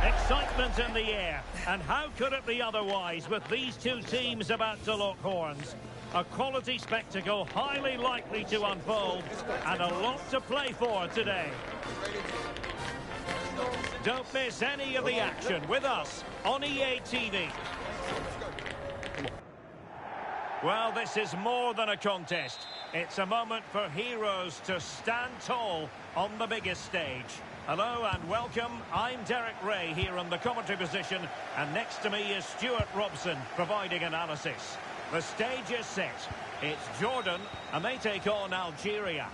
Excitement in the air, and how could it be otherwise with these two teams about to lock horns? A quality spectacle highly likely to unfold, and a lot to play for today. Don't miss any of the action with us on EA TV. Well, this is more than a contest. It's a moment for heroes to stand tall on the biggest stage. Hello and welcome. I'm Derek Ray here on the commentary position, and next to me is Stuart Robson providing analysis. The stage is set. It's Jordan, and they take on Algeria.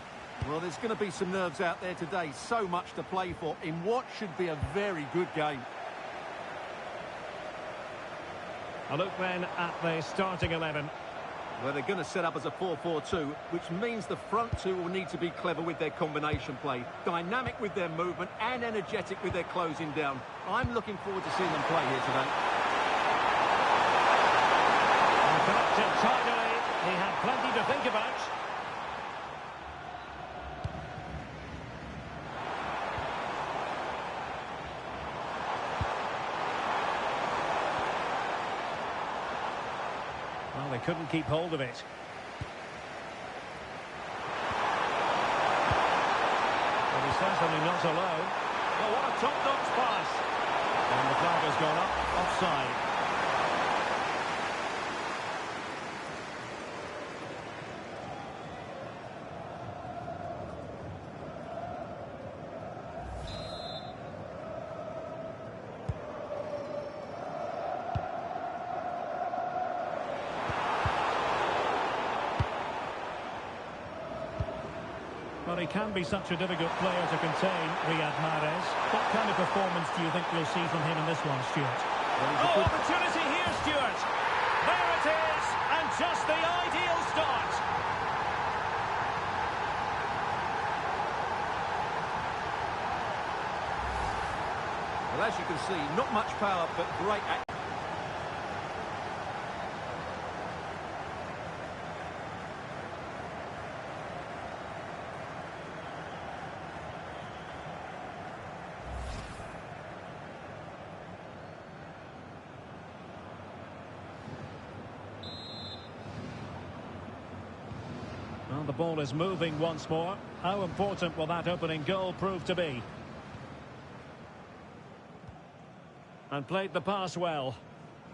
Well, there's going to be some nerves out there today. So much to play for in what should be a very good game. A look then at the starting 11. Well, they're going to set up as a 4-4-2, which means the front two will need to be clever with their combination play, dynamic with their movement and energetic with their closing down. I'm looking forward to seeing them play here today. Collected tidily. He had plenty to think about. Well, they couldn't keep hold of it. Well, he's certainly not alone. Well, what a top-notch pass. And the flag has gone up, offside. Well, he can be such a difficult player to contain, Riyad Mahrez. What kind of performance do you think we'll see from him in this one, Stuart? Oh, opportunity here, Stuart. There it is, and just the ideal start. Well, as you can see, not much power, but great action. Well, the ball is moving once more. How important will that opening goal prove to be? And played the pass well.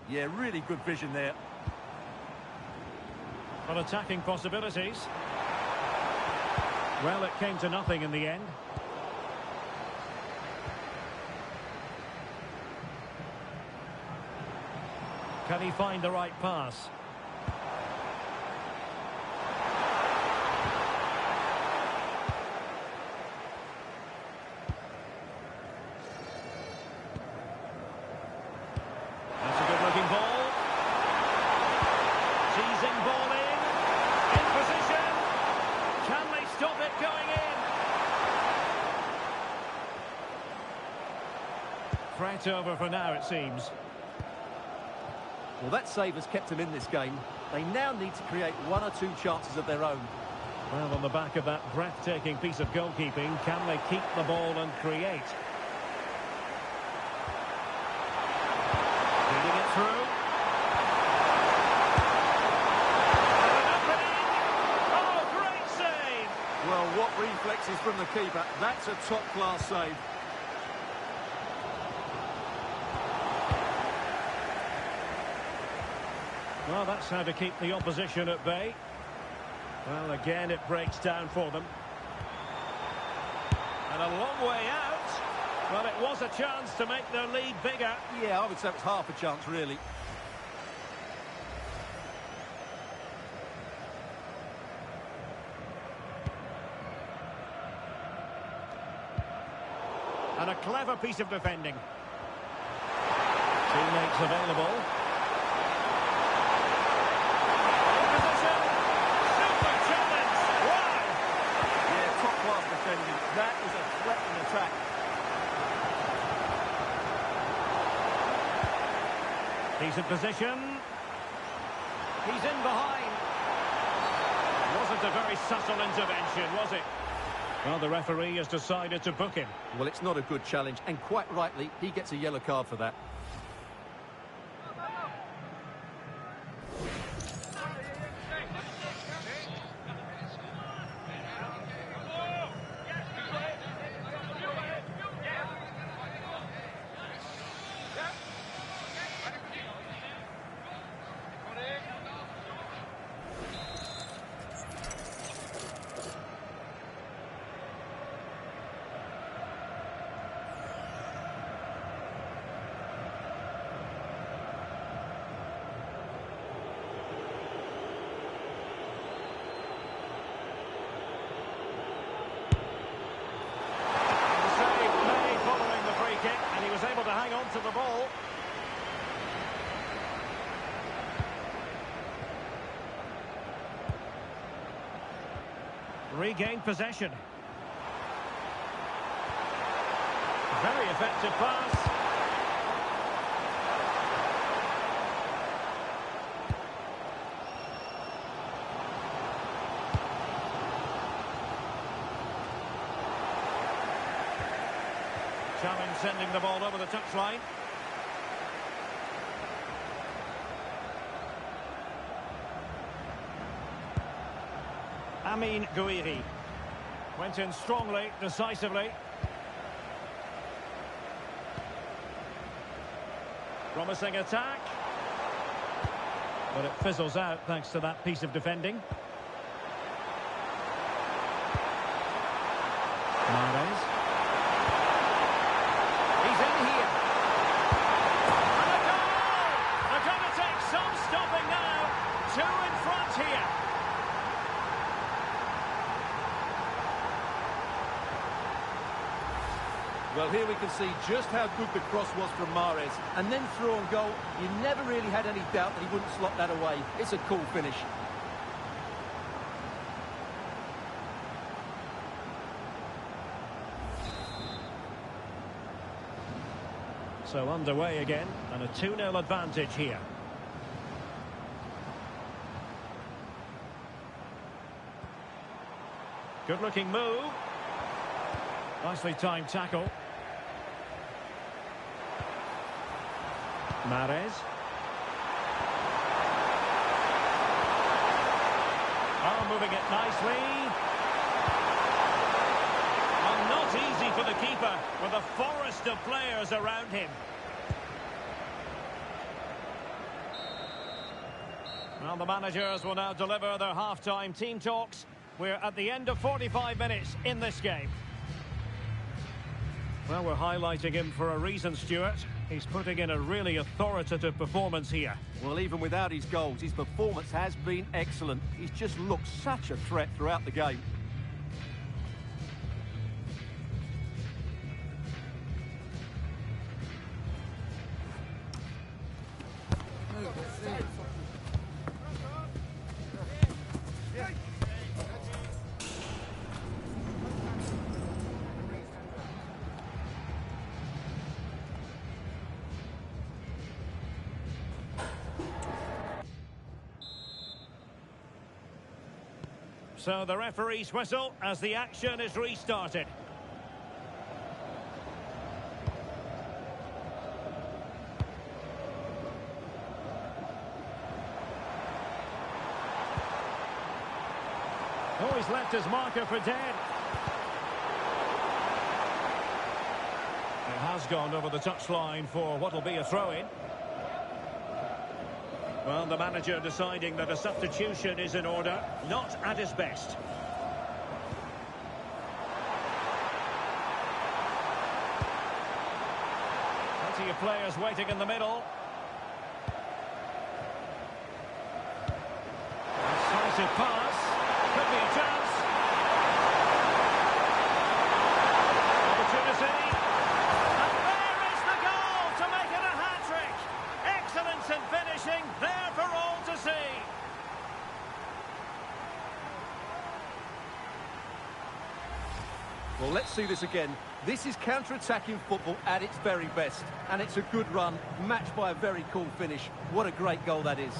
Yeah, really good vision there. But attacking possibilities. Well, it came to nothing in the end. Can he find the right pass? Threat over for now, it seems. Well, that save has kept them in this game. They now need to create one or two chances of their own. Well, on the back of that breathtaking piece of goalkeeping, can they keep the ball and create? Feeding it through. Oh, great save! Well, what reflexes from the keeper. That's a top-class save. Well, that's how to keep the opposition at bay. Well, again, it breaks down for them. And a long way out. Well, it was a chance to make their lead bigger. Yeah, I would say it was half a chance, really. And a clever piece of defending. Teammates available. That is a threat in attack. Decent position. He's in behind. Wasn't a very subtle intervention, was it? Well, the referee has decided to book him. Well, it's not a good challenge, and quite rightly, he gets a yellow card for that. Able to hang on to the ball. Regained possession. Very effective pass. Challenge sending the ball over the touchline. Amin Gouiri went in strongly, decisively. Promising attack. But it fizzles out thanks to that piece of defending. Mahrez. He's in here. And a goal! They're going to take some stopping now. 2 in front here. Well, here we can see just how good the cross was from Mahrez. And then through on goal, you never really had any doubt that he wouldn't slot that away. It's a cool finish. So underway again, and a 2-0 advantage here. Good-looking move. Nicely timed tackle. Mahrez. Oh, moving it nicely. And not easy for the keeper, with a forest of players around him. Well, the managers will now deliver their half-time team talks. We're at the end of 45 minutes in this game. Well, we're highlighting him for a reason, Stuart. He's putting in a really authoritative performance here. Well, even without his goals, his performance has been excellent. He's just looked such a threat throughout the game. So the referee's whistle as the action is restarted. Oh, he's left his marker for dead. It has gone over the touchline for what will be a throw-in. Well, the manager deciding that a substitution is in order, not at his best. Plenty of players waiting in the middle. Decisive pass. Could be a chance. Opportunity. And there is the goal to make it a hat-trick. Excellence in finishing, there for all to see. Well, let's see this again. This is counter-attacking football at its very best. And it's a good run, matched by a very cool finish. What a great goal that is.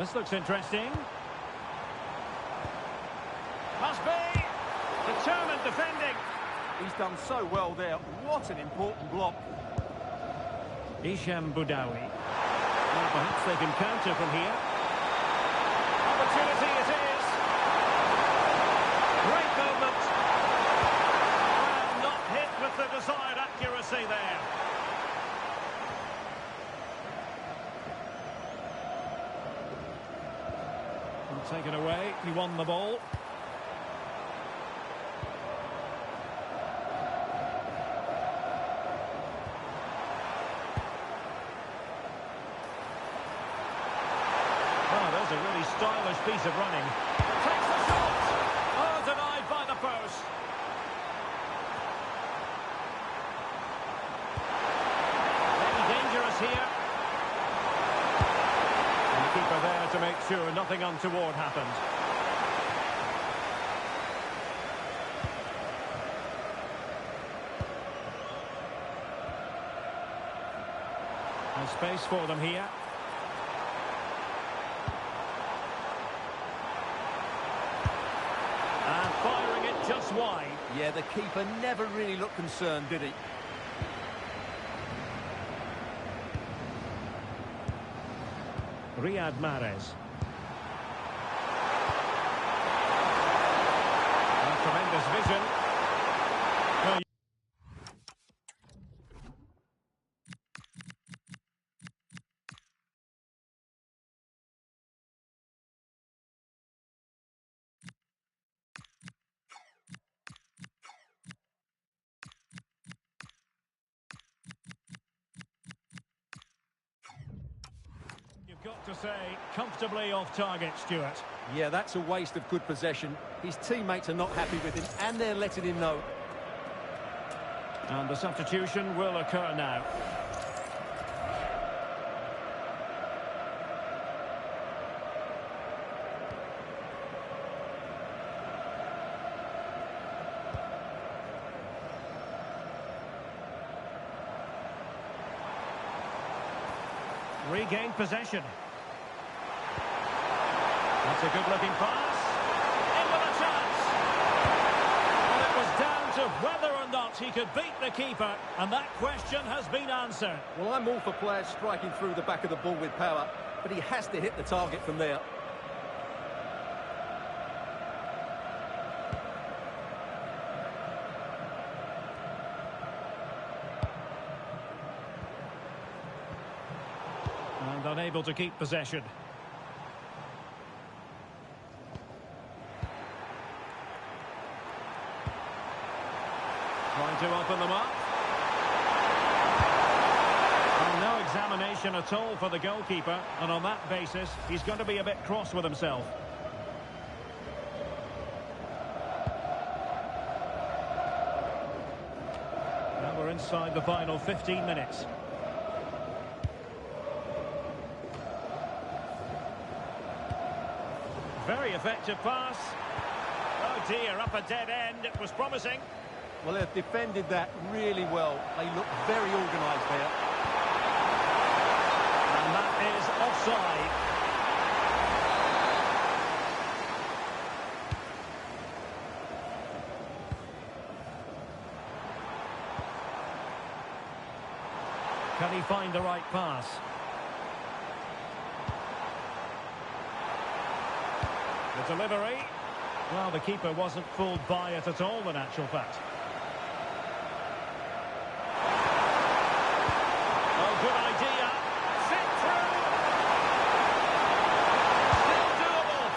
This looks interesting. Must be. Determined defending. He's done so well there. What an important block. Isham Boudaoui. Well, perhaps they can counter from here. Opportunity it is. Great movement. Well, not hit with the desired accuracy there. And taken away. He won the ball. A really stylish piece of running. Takes the shot. Oh, denied by the post. Very dangerous here. And the keeper there to make sure nothing untoward happened. There's space for them here. And firing it just wide. Yeah, the keeper never really looked concerned, did he? Riyad Mahrez. A tremendous vision. No, got to say, comfortably off target, Stuart. Yeah, that's a waste of good possession. His teammates are not happy with him, and they're letting him know. And the substitution will occur now. Regained possession. That's a good-looking pass. In with a chance. And it was down to whether or not he could beat the keeper, and that question has been answered. Well, I'm all for players striking through the back of the ball with power, but he has to hit the target from there. And unable to keep possession. Trying to open them up. Well, no examination at all for the goalkeeper, and on that basis, he's going to be a bit cross with himself. Now we're inside the final 15 minutes. Very effective pass. Oh dear, up a dead end. It was promising. Well, they've defended that really well. They look very organised there. And that is offside. Can he find the right pass? The delivery. Well, the keeper wasn't fooled by it at all, in actual fact. Oh, good idea. Sit through. Still doable.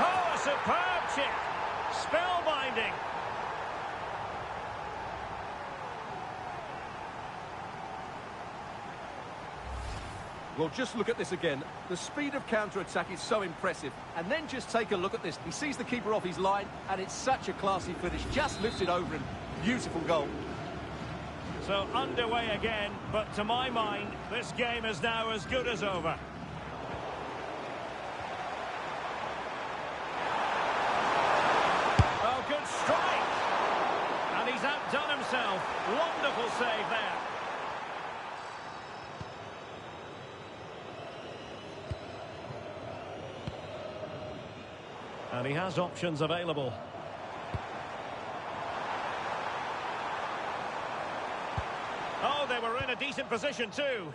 Oh, a superb chip. Spellbinding. Well, just look at this again. The speed of counter-attack is so impressive. And then just take a look at this. He sees the keeper off his line, and it's such a classy finish. Just lifts it over him. Beautiful goal. So underway again, but to my mind, this game is now as good as over. Oh, good strike! And he's outdone himself. Wonderful save there. And he has options available. Oh, they were in a decent position too.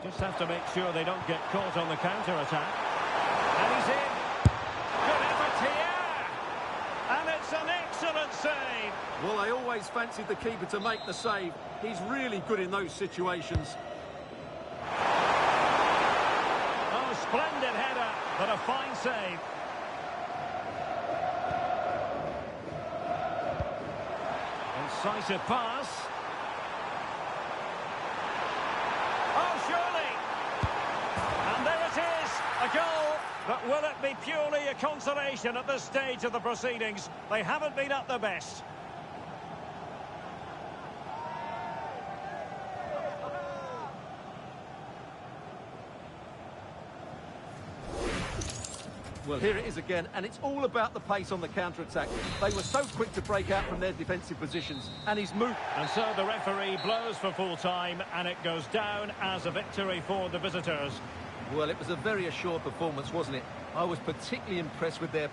Just have to make sure they don't get caught on the counter-attack. And he's in. Good effort here. And it's an excellent save. Well, I always fancied the keeper to make the save. He's really good in those situations. Oh, splendid header, but a fine save. Incisive pass. Oh, surely. And there it is, a goal. But will it be purely a consolation at this stage of the proceedings? They haven't been at their best. Well, here it is again, and it's all about the pace on the counter-attack. They were so quick to break out from their defensive positions, and he's moved. And so the referee blows for full time, and it goes down as a victory for the visitors. Well, it was a very assured performance, wasn't it? I was particularly impressed with their...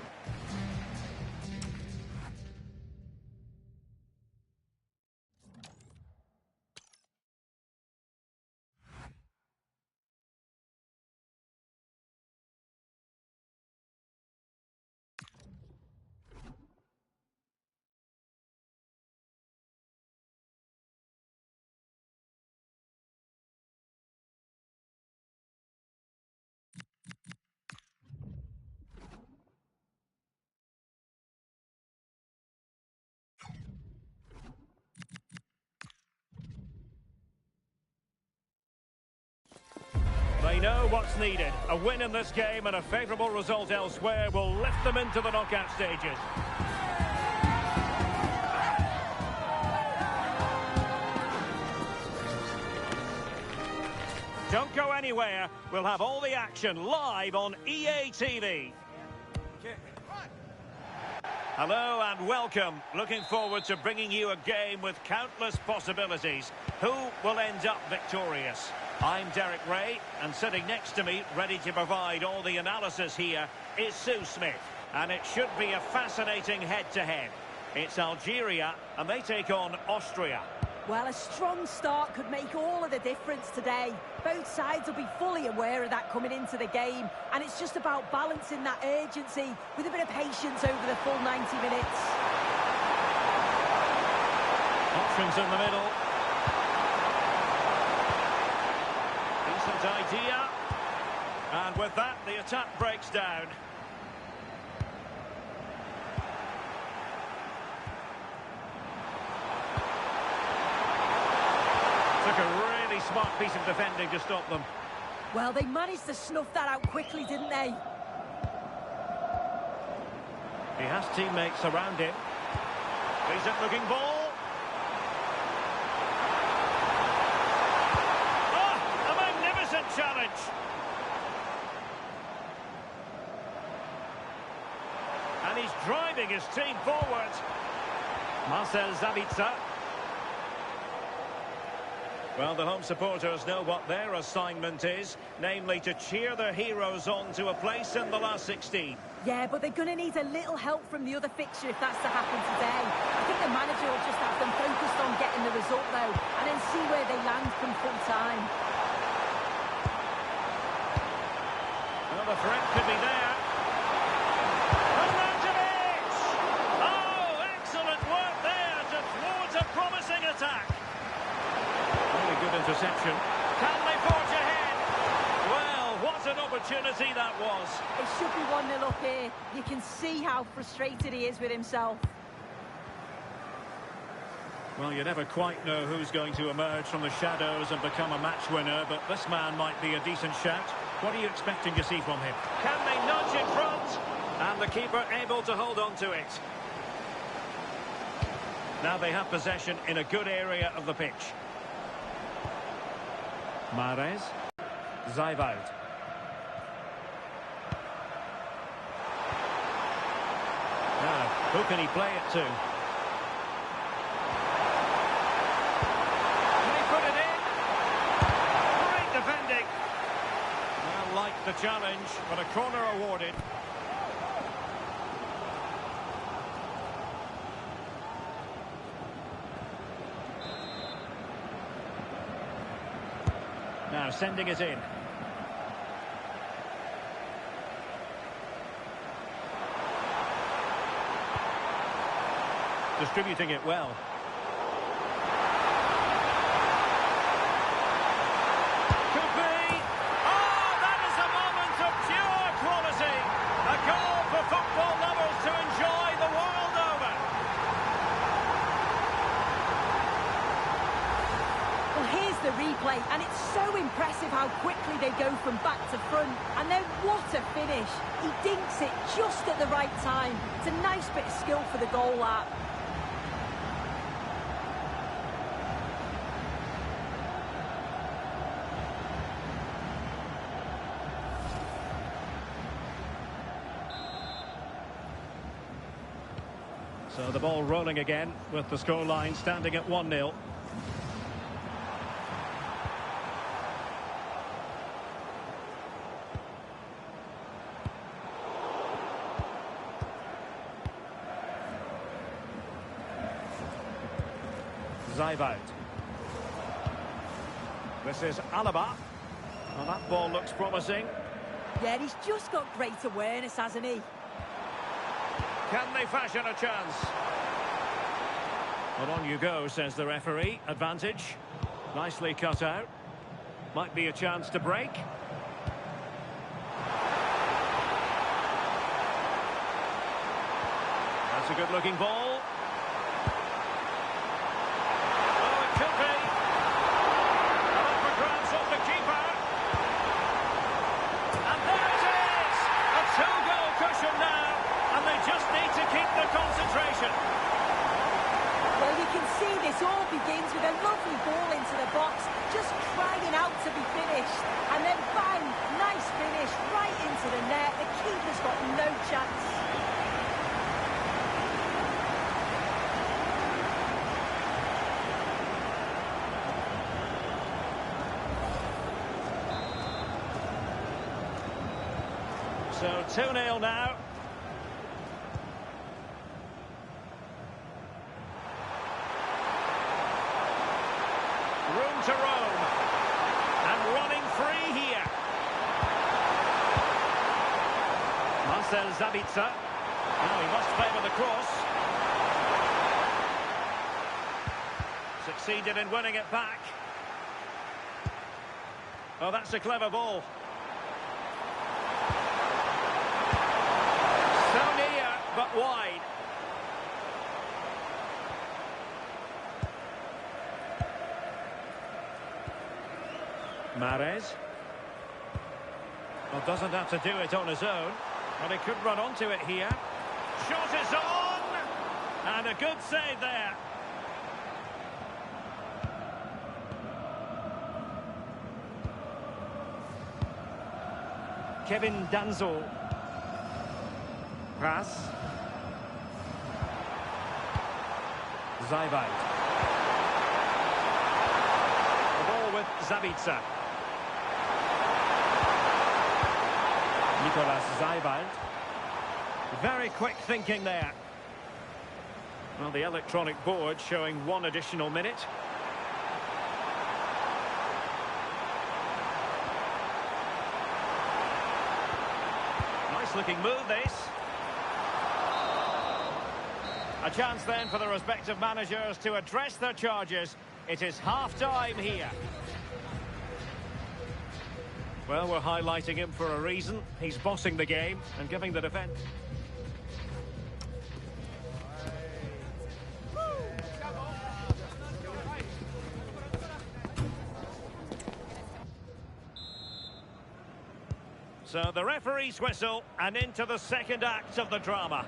They know what's needed. A win in this game and a favourable result elsewhere will lift them into the knockout stages. Don't go anywhere. We'll have all the action live on EA TV. Hello and welcome. Looking forward to bringing you a game with countless possibilities. Who will end up victorious? I'm Derek Ray, and sitting next to me, ready to provide all the analysis here, is Sue Smith. And it should be a fascinating head-to-head. It's Algeria, and they take on Austria. Well, a strong start could make all of the difference today. Both sides will be fully aware of that coming into the game, and it's just about balancing that urgency with a bit of patience over the full 90 minutes. Options in the middle. Decent idea. And with that, the attack breaks down. Took a really smart piece of defending to stop them. Well, they managed to snuff that out quickly, didn't they? He has teammates around him. Decent looking ball. Oh, a magnificent challenge. And he's driving his team forward. Marcel Sabitzer. Well, the home supporters know what their assignment is, namely to cheer their heroes on to a place in the last 16. Yeah, but they're going to need a little help from the other fixture if that's to happen today. I think the manager will just have them focused on getting the result, though, and then see where they land from full time. Well, the threat could be there. Oh, excellent work there to thwart a promising attack. Good interception. Can they forge ahead? Well, what an opportunity that was. It should be 1-0 up here. You can see how frustrated he is with himself. Well, you never quite know who's going to emerge from the shadows and become a match winner, but this man might be a decent shout. What are you expecting to see from him? Can they nudge in front? And the keeper able to hold on to it. Now they have possession in a good area of the pitch. Mahrez, Zayvoud. Now, who can he play it to? Can he put it in? Great defending. Well, like the challenge, but a corner awarded. Now sending it in. Distributing it well. Could be. Oh, that is a moment of pure quality. A goal for football lovers to enjoy the world over. Well, here's the replay, and it's so impressive how quickly they go from back to front. And then what a finish. He dinks it just at the right time. It's a nice bit of skill for the goal, that. So the ball rolling again with the scoreline standing at 1-0. Zayvoud. This is Alaba. Well, that ball looks promising. Yeah, he's just got great awareness, hasn't he? Can they fashion a chance? Well, on you go, says the referee. Advantage. Nicely cut out. Might be a chance to break. That's a good-looking ball. Oh, it could be. And up for grabs off the keeper. And there it is! A two-goal cushion now. And they just need to keep the concentration. Well, you can see this all begins with a lovely ball into the box, just crying out to be finished. And then bang, nice finish right into the net. The keeper's got no chance. So 2-0 now. Room to roam. And running free here. Marcel Sabitzer. Now he must favour the cross. Succeeded in winning it back. Oh, that's a clever ball. So near, but wide. Mahrez. Well, doesn't have to do it on his own. But he could run onto it here. Shot is on! And a good save there. Kevin Danzo. Pass. Zayvoud. The ball with Sabitzer. Nicolas Zayvoud. Very quick thinking there. Well, the electronic board showing 1 additional minute. Nice looking move, this. A chance then for the respective managers to address their charges. It is half-time here. Well, we're highlighting him for a reason. He's bossing the game and giving the defence. So the referee's whistle and into the second act of the drama.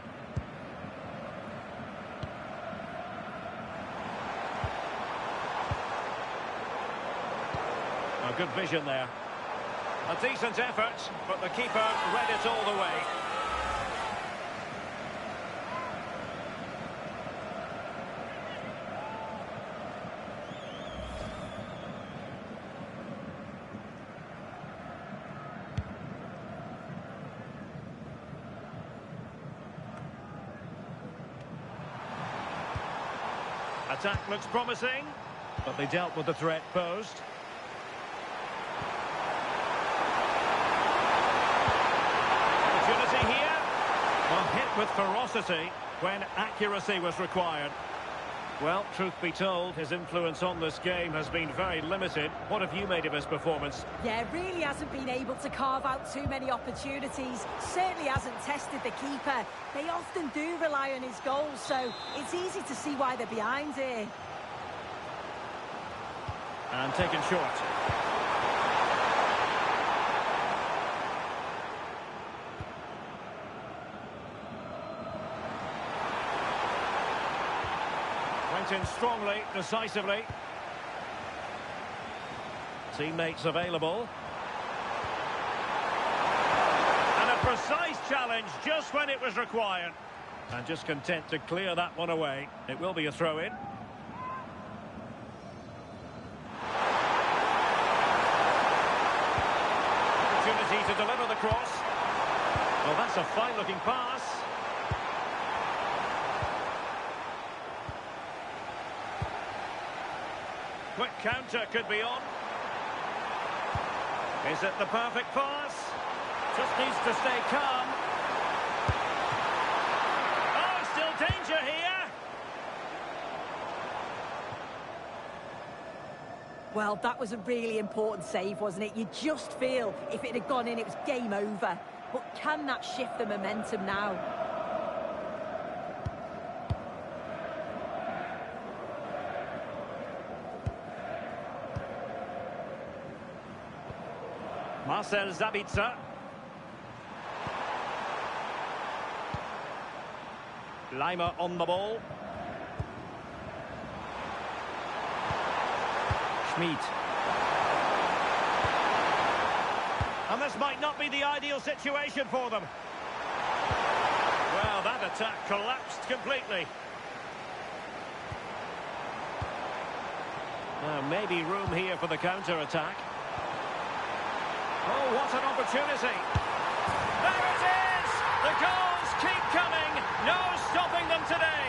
A good vision there. A decent effort, but the keeper read it all the way. Attack looks promising, but they dealt with the threat posed. with ferocity when accuracy was required. Well, truth be told, his influence on this game has been very limited. What have you made of his performance? Yeah, really hasn't been able to carve out too many opportunities. Certainly hasn't tested the keeper. They often do rely on his goals, so it's easy to see why they're behind here. And taken short. Went in strongly, decisively. Teammates available. And a precise challenge just when it was required. And just content to clear that one away. It will be a throw-in. Opportunity to deliver the cross. Well, that's a fine-looking pass. Quick counter could be on. Is it the perfect pass? Just needs to stay calm. Oh, still danger here. Well, that was a really important save, wasn't it? You just feel if it had gone in, it was game over. But can that shift the momentum now? Marcel Sabitzer. Leimer on the ball. Schmid. And this might not be the ideal situation for them. Well, that attack collapsed completely. Now, maybe room here for the counter-attack. Oh, what an opportunity. There it is! The goals keep coming. No stopping them today.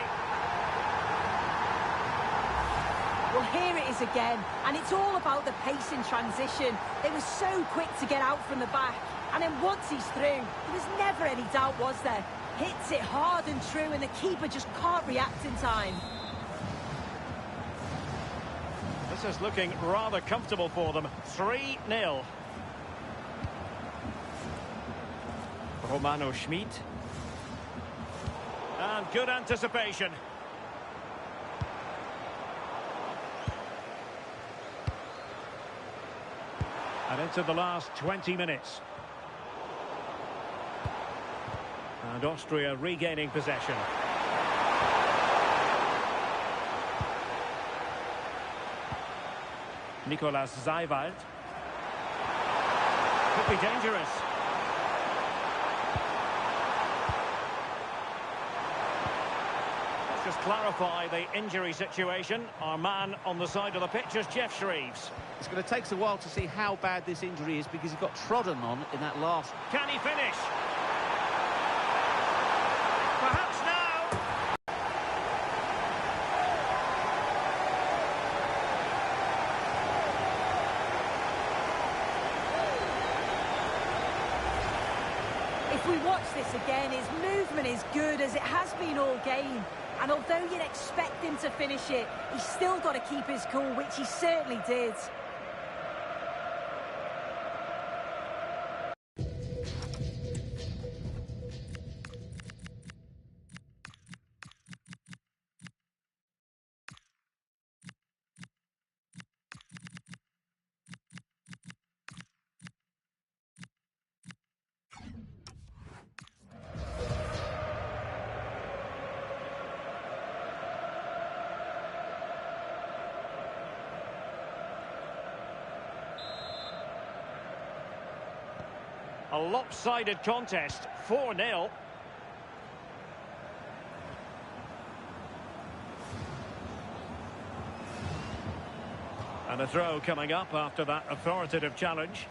Well, here it is again, and it's all about the pace in transition. They were so quick to get out from the back, and then once he's through, there was never any doubt, was there? Hits it hard and true, and the keeper just can't react in time. This is looking rather comfortable for them. 3-0. Romano Schmid. And good anticipation. And into the last 20 minutes. And Austria regaining possession. Nicolas Seiwald. Could be dangerous. Let's just clarify the injury situation. Our man on the side of the pitch is Jeff Shreves. It's going to take us a while to see how bad this injury is because he got trodden on in that last. Can he finish? Perhaps now. If we watch this again, his movement is good as it has been all game. And although you'd expect him to finish it, he's still got to keep his cool, which he certainly did. A lopsided contest, 4-0. And a throw coming up after that authoritative challenge.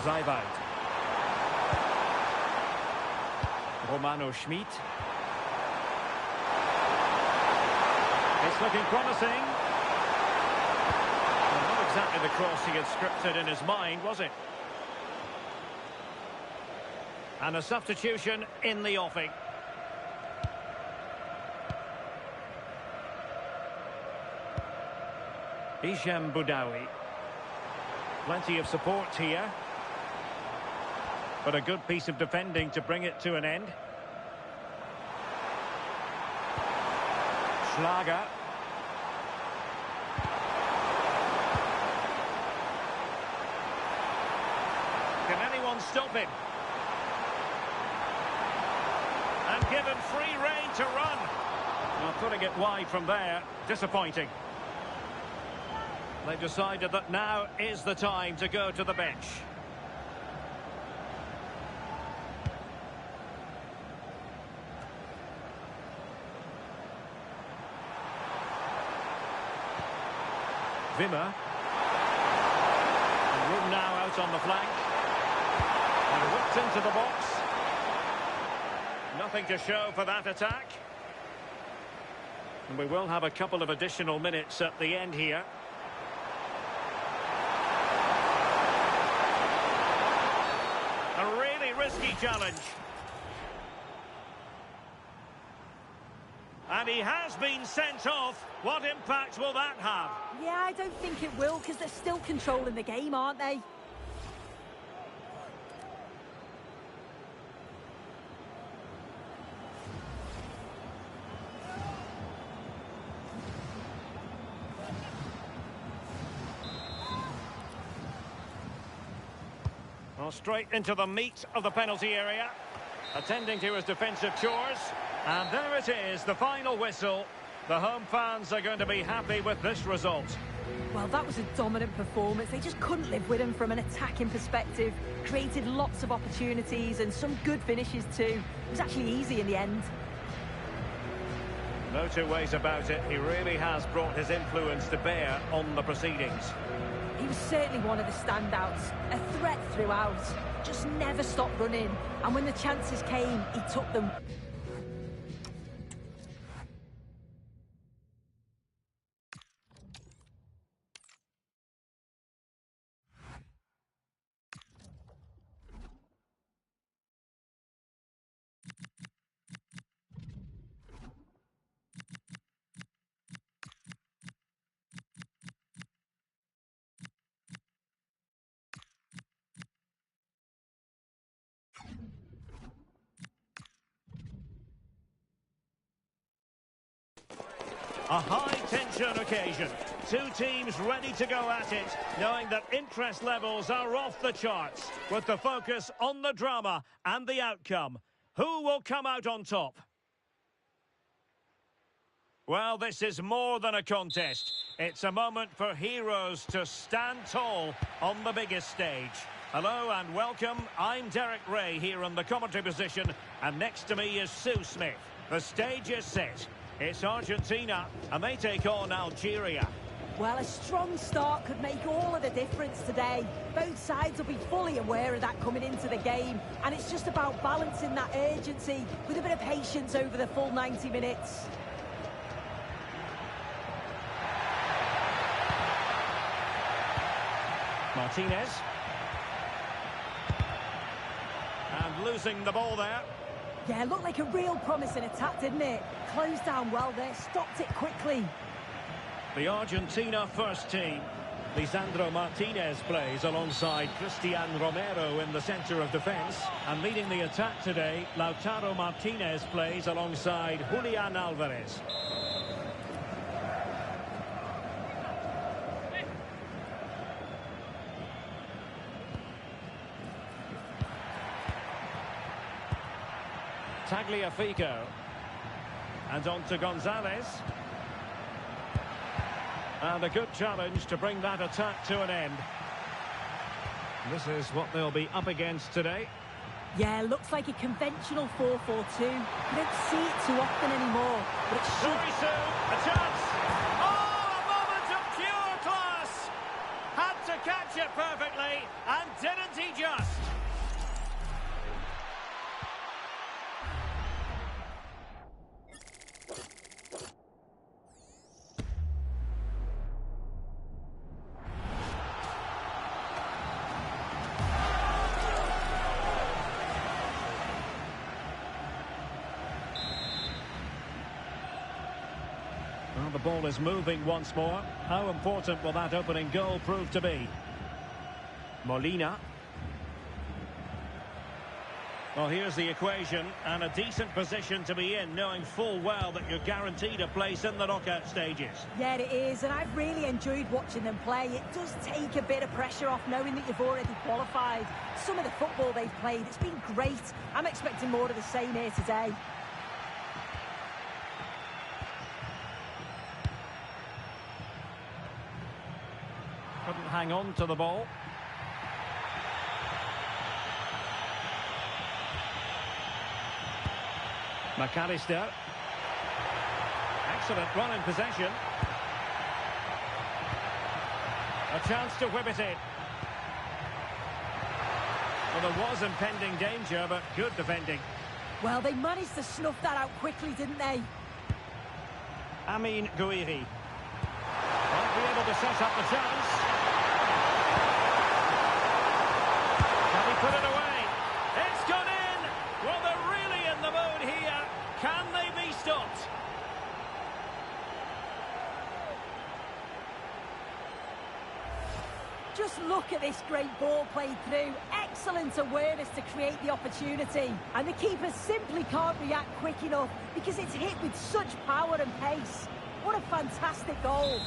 Seiwald. Romano Schmid. It's looking promising. Well, not exactly the cross he had scripted in his mind, was it? And a substitution in the offing. Hisham Boudaoui. Plenty of support here. But a good piece of defending to bring it to an end. Schlager. Can anyone stop him? And given free rein to run. Well, putting it wide from there, disappointing. They've decided that now is the time to go to the bench. Wimmer. And room now out on the flank. And whipped into the box. Nothing to show for that attack. And we will have a couple of additional minutes at the end here. A really risky challenge. And he has been sent off. What impact will that have? Yeah, I don't think it will, because they're still controlling the game, aren't they? Well, straight into the meat of the penalty area. Attending to his defensive chores. And there it is, the final whistle. The home fans are going to be happy with this result. Well, that was a dominant performance. They just couldn't live with him from an attacking perspective. Created lots of opportunities and some good finishes too. It was actually easy in the end. No two ways about it. He really has brought his influence to bear on the proceedings. He was certainly one of the standouts. A threat throughout. Just never stopped running. And when the chances came, he took them. A high-tension occasion. Two teams ready to go at it, knowing that interest levels are off the charts, with the focus on the drama and the outcome. Who will come out on top? Well, this is more than a contest. It's a moment for heroes to stand tall on the biggest stage. Hello and welcome. I'm Derek Ray here in the commentary position, and next to me is Sue Smith. The stage is set. It's Argentina, and they take on Algeria. Well, a strong start could make all of the difference today. Both sides will be fully aware of that coming into the game, and it's just about balancing that urgency with a bit of patience over the full 90 minutes. Martinez. And losing the ball there. Yeah, looked like a real promising attack, didn't it? Closed down well there, stopped it quickly. The Argentina first team. Lisandro Martinez plays alongside Cristian Romero in the centre of defence. And leading the attack today, Lautaro Martinez plays alongside Julian Alvarez. Tagliafico. And on to Gonzalez. And a good challenge to bring that attack to an end. This is what they'll be up against today. Yeah, looks like a conventional 4-4-2. You don't see it too often anymore, but it should... Very soon, a chance! Oh, a moment of pure class! Had to catch it perfectly, and didn't he just? Well, the ball is moving once more. How important will that opening goal prove to be? Molina. Well, here's the equation, and a decent position to be in, knowing full well that you're guaranteed a place in the knockout stages. Yeah, it is, and I've really enjoyed watching them play. It does take a bit of pressure off knowing that you've already qualified. Some of the football they've played, it's been great. I'm expecting more of the same here today. Couldn't hang on to the ball. McAllister. Excellent run in possession. A chance to whip it in. Well, there was impending danger, but good defending. Well, they managed to snuff that out quickly, didn't they? Amin Gouiri. Won't be able to set up the chance. Can he put it away? It's gone in! Well, they're really in the mood here. Can they be stopped? Just look at this great ball played through. Excellent awareness to create the opportunity. And the keeper simply can't react quick enough because it's hit with such power and pace. What a fantastic goal.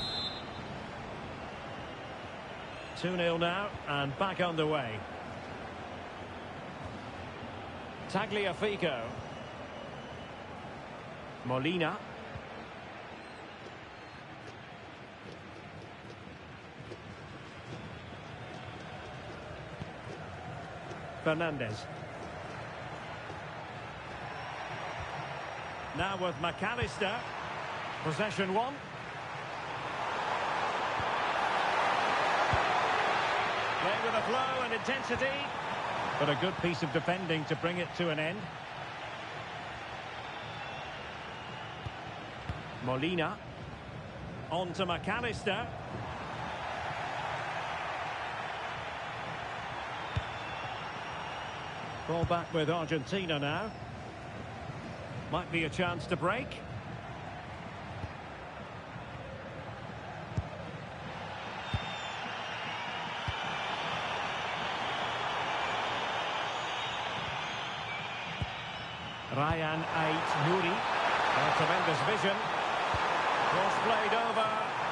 2-0 now, and back underway. Tagliafico. Molina. Fernandez. Now with McAllister. Possession one. Play with a flow and intensity. But a good piece of defending to bring it to an end. Molina. On to McAllister. Ball back with Argentina now. Might be a chance to break. Ryan Ait-Nouri. Tremendous vision. Cross played over,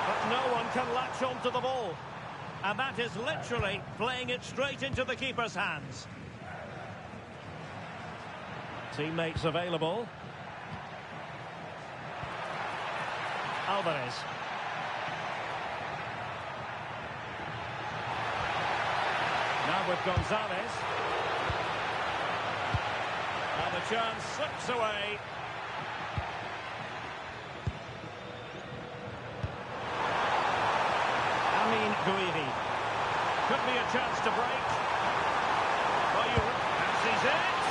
but no one can latch onto the ball. And that is literally playing it straight into the keeper's hands. Teammates available. Alvarez. Now with Gonzalez. And the chance slips away. Amin Gouiri. Could be a chance to break. That's it.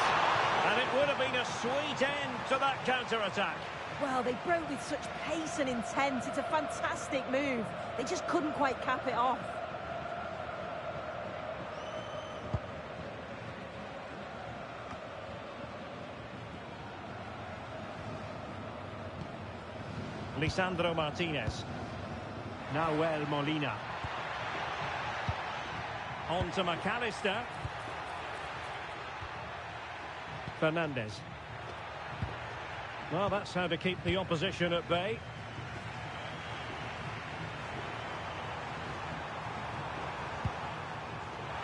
And it would have been a sweet end to that counter-attack. Well, they broke with such pace and intent. It's a fantastic move. They just couldn't quite cap it off. Lisandro Martinez. Nahuel Molina. On to McAllister. Fernandez. Well, that's how to keep the opposition at bay.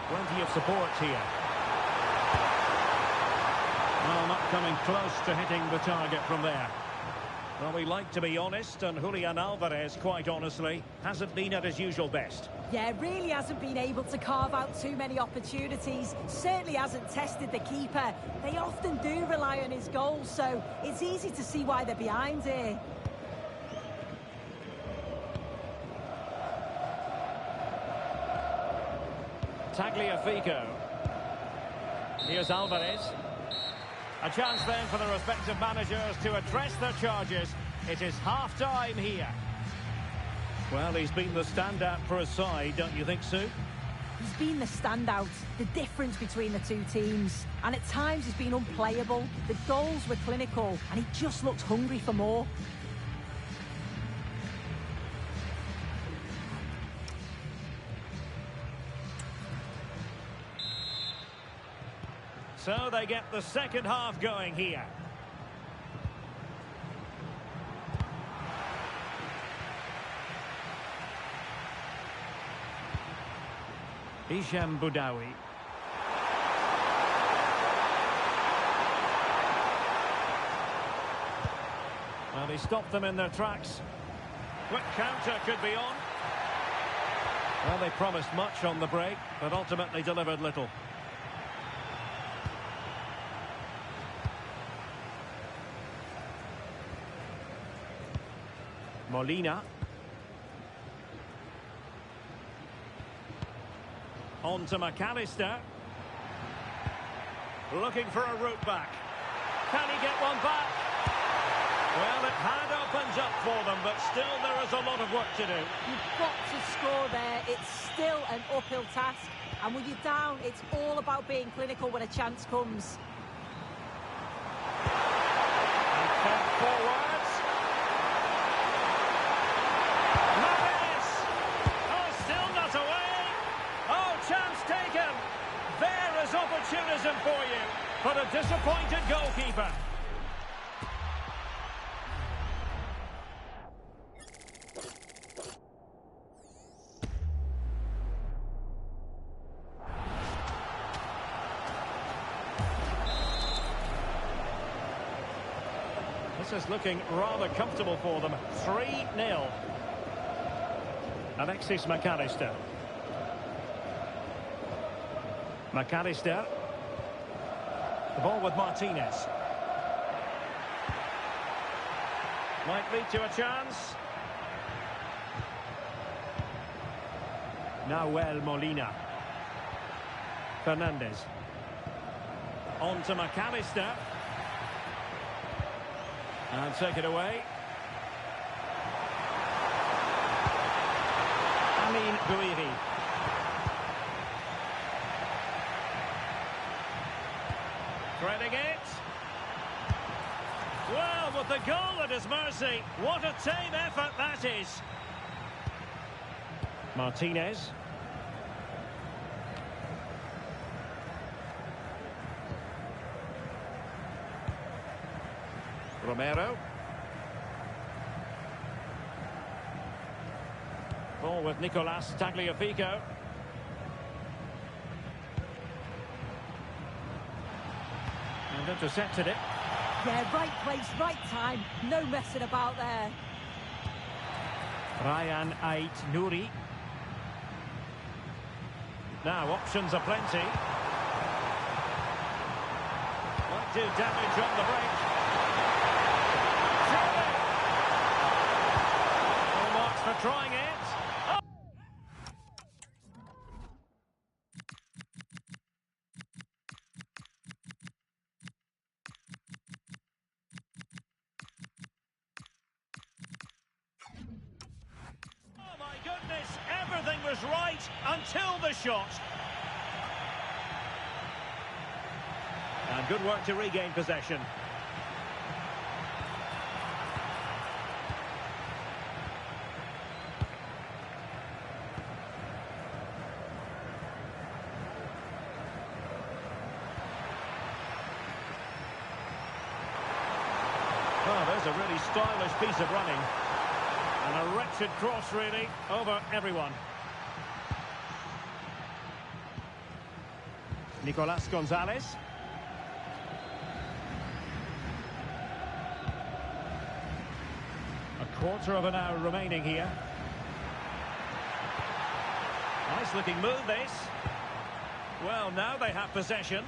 Plenty of support here. Well, not coming close to hitting the target from there. Well, we like to be honest, and Julian Alvarez, quite honestly, hasn't been at his usual best. Yeah, really hasn't been able to carve out too many opportunities. Certainly hasn't tested the keeper. They often do rely on his goals, so it's easy to see why they're behind here. Tagliafico. Here's Alvarez. A chance then for the respective managers to address their charges. It is half-time here. Well, he's been the standout for his side, don't you think, Sue? He's been the standout, the difference between the two teams. And at times he's been unplayable. The goals were clinical, and he just looks hungry for more. So they get the second half going here. Hisham Boudaoui. Well, he stopped them in their tracks. Quick counter could be on. Well, they promised much on the break, but ultimately delivered little. Molina. On to McAllister. Looking for a route back. Can he get one back? Well, it had opened up for them, but still there is a lot of work to do. You've got to score there. It's still an uphill task. And when you're down, it's all about being clinical when a chance comes. Forwards. Maris! Oh, still not away. Oh, chance taken. There is opportunism for you, but a disappointed goalkeeper. This is looking rather comfortable for them. 3-0. Alexis McAllister. McAllister. The ball with Martinez. Might lead to a chance. Nahuel Molina. Fernandez. On to McAllister. And take it away. Amin Gouiri. Threading it. Well, with the goal at his mercy, what a tame effort that is. Martinez. Romero. Ball with Nicolas Tagliafico. And intercepted it. Yeah, right place, right time. No messing about there. Ryan Ait Nouri. Now options are plenty. Might do damage on the break. Full marks for trying it. Oh! Oh my goodness, everything was right until the shot. And good work to regain possession. Oh, there's a really stylish piece of running. And a wretched cross, really, over everyone. Nicolas Gonzalez. A quarter of an hour remaining here. Nice looking move, this. Well, now they have possession.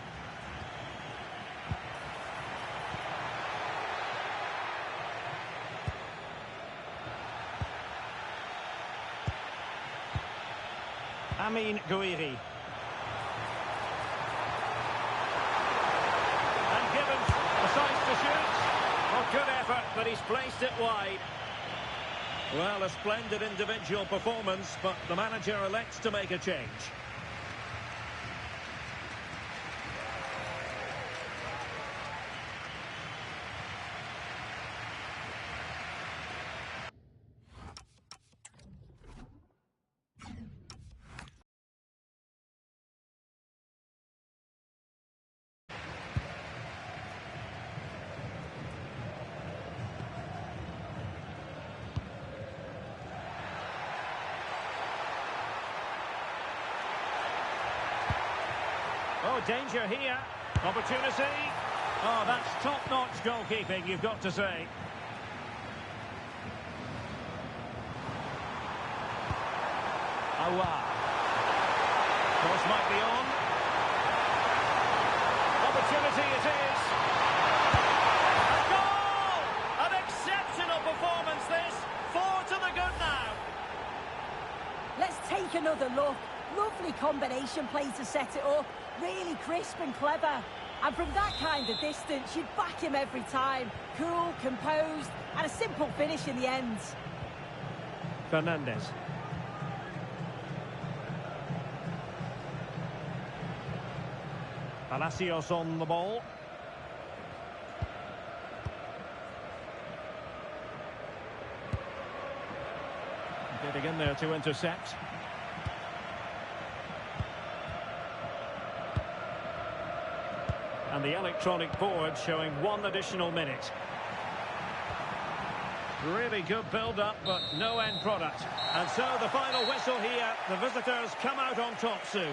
Amin Gouiri. And Gibbons decides to shoot. Oh, good effort, but he's placed it wide. Well, a splendid individual performance, but the manager elects to make a change. Oh, danger here. Opportunity. Oh, that's top-notch goalkeeping, you've got to say. Awa. Cross might be on. Opportunity it is. A goal! An exceptional performance this. 4 to the good now. Let's take another look. Lovely combination play to set it up. Really crisp and clever. And from that kind of distance, you'd back him every time. Cool, composed, and a simple finish in the end. Fernandez. Palacios on the ball. Getting in there to intercept. And the electronic board showing 1 additional minute. Really good build-up, but no end product. And so the final whistle here. The visitors come out on top, Sue.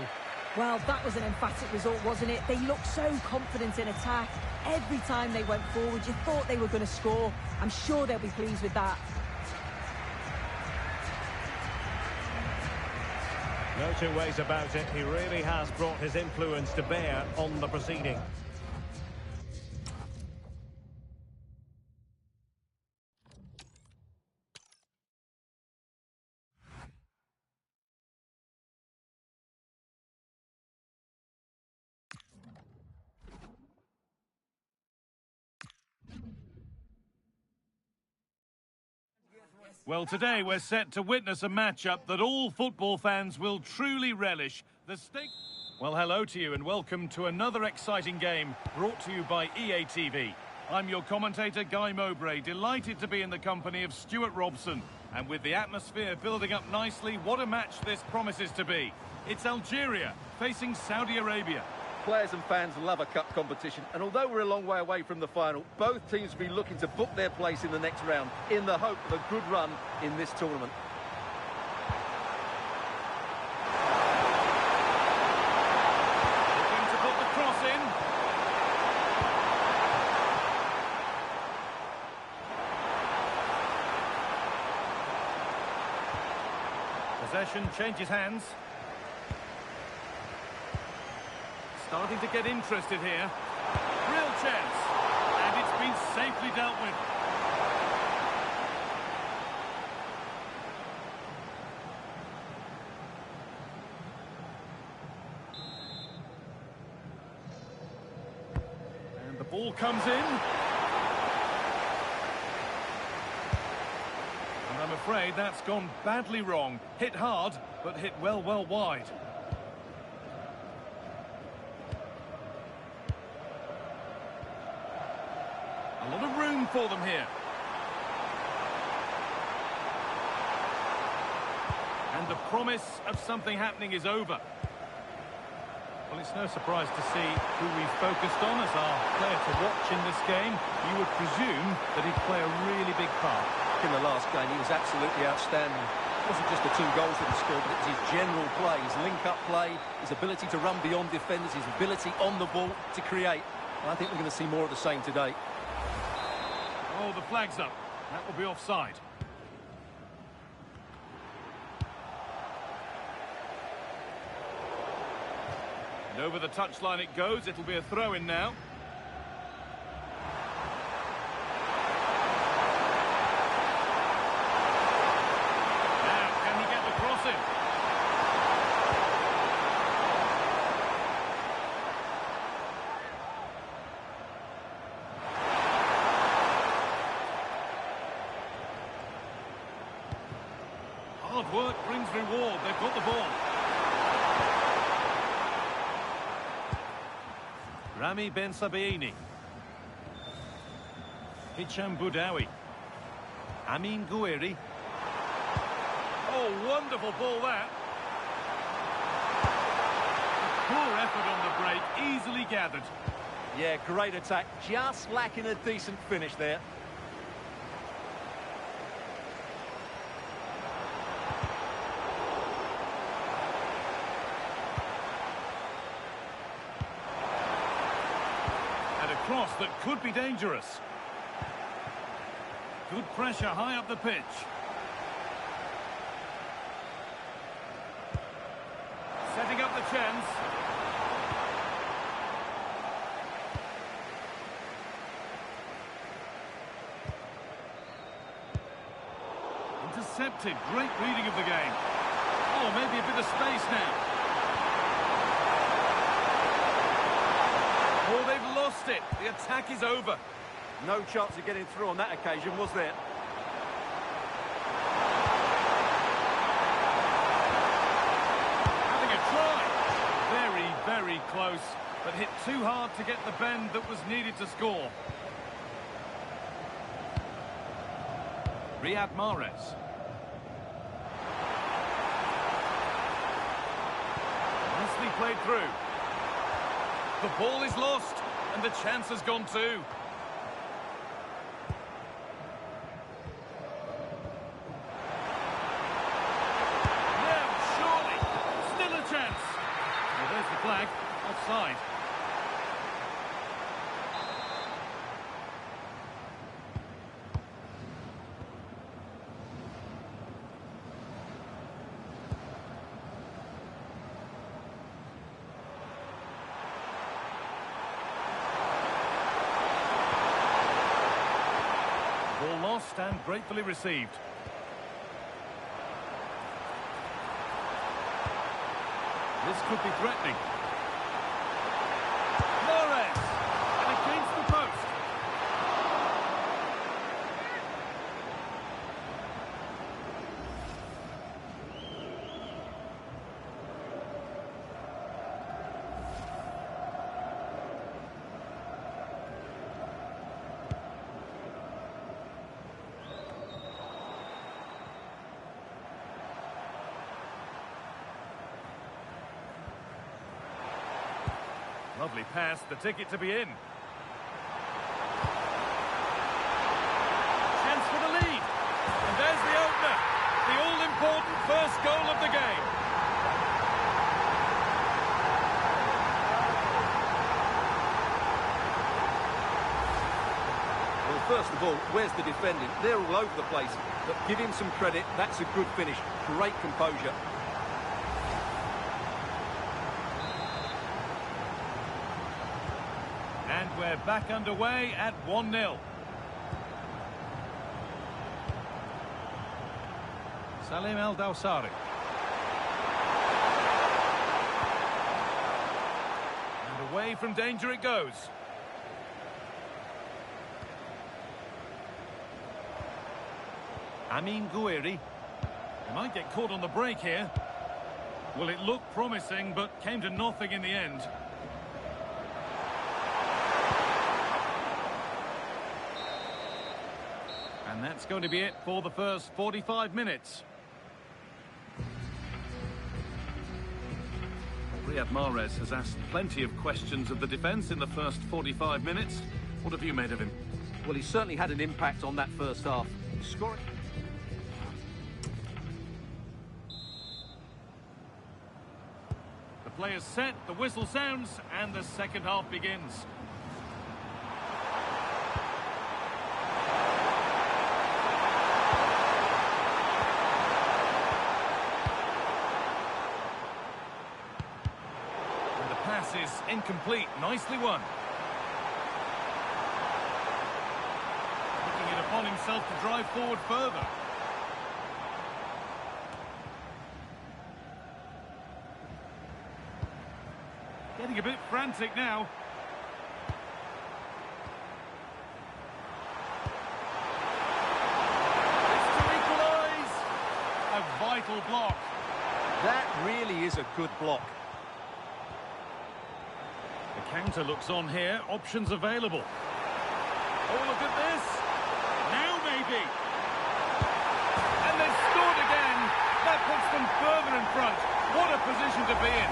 Well, that was an emphatic result, wasn't it? They looked so confident in attack. Every time they went forward, you thought they were going to score. I'm sure they'll be pleased with that. No two ways about it. He really has brought his influence to bear on the proceeding. Well, today we're set to witness a matchup that all football fans will truly relish. The stake... Well, hello to you and welcome to another exciting game brought to you by EA TV. I'm your commentator, Guy Mowbray, delighted to be in the company of Stuart Robson. And with the atmosphere building up nicely, what a match this promises to be. It's Algeria facing Saudi Arabia. Players and fans love a cup competition, and although we're a long way away from the final, both teams will be looking to book their place in the next round in the hope of a good run in this tournament. Looking to put the cross in. Possession changes hands. Starting to get interested here. Real chance. And it's been safely dealt with. And the ball comes in. And I'm afraid that's gone badly wrong. Hit hard, but hit well wide. A lot of room for them here. And the promise of something happening is over. Well, it's no surprise to see who we've focused on as our player to watch in this game. You would presume that he'd play a really big part. In the last game, he was absolutely outstanding. It wasn't just the 2 goals that he scored, but it was his general play, his link-up play, his ability to run beyond defenders, his ability on the ball to create. And I think we're going to see more of the same today. Oh, the flag's up. That will be offside. And over the touchline it goes. It'll be a throw-in now. Now, can he get the cross in? Hard work brings reward. They've got the ball. Rami Ben Sabaini. Hicham Boudaoui. Amin Gouiri. Oh, wonderful ball that. A poor effort on the break, easily gathered. Yeah, great attack, just lacking a decent finish there. cross that could be dangerous. Good pressure high up the pitch. Setting up the chance. Intercepted. Great reading of the game. Oh, maybe a bit of space now. Oh, they've lost it. The attack is over. No chance of getting through on that occasion, was there? Having a try. Very, very close, but hit too hard to get the bend that was needed to score. Riyad Mahrez. Nicely played through. The ball is lost, and the chance has gone too. Yeah, surely. Still a chance. Well, there's the flag. Offside. Ball lost and gratefully received. This could be threatening. Mahrez! And against the post. Lovely pass, the ticket to be in. Chance for the lead. And there's the opener. The all-important first goal of the game. Well, first of all, where's the defending? They're all over the place. But give him some credit. That's a good finish. Great composure. And we're back underway at 1-0. Salim El-Dawsari. And away from danger it goes. Amin Gouiri. They might get caught on the break here. Well, it looked promising, but came to nothing in the end. And that's going to be it for the first 45 minutes. Riyad Mahrez has asked plenty of questions of the defence in the first 45 minutes. What have you made of him? Well, he certainly had an impact on that first half. Scoring. The player's set, the whistle sounds, and the second half begins. Is incomplete. Nicely won. Taking it upon himself to drive forward further. Getting a bit frantic now. It's to equalise. A vital block. That really is a good block. The counter looks on here. Options available. Oh, look at this. Now maybe. And they've scored again. That puts them further in front. What a position to be in.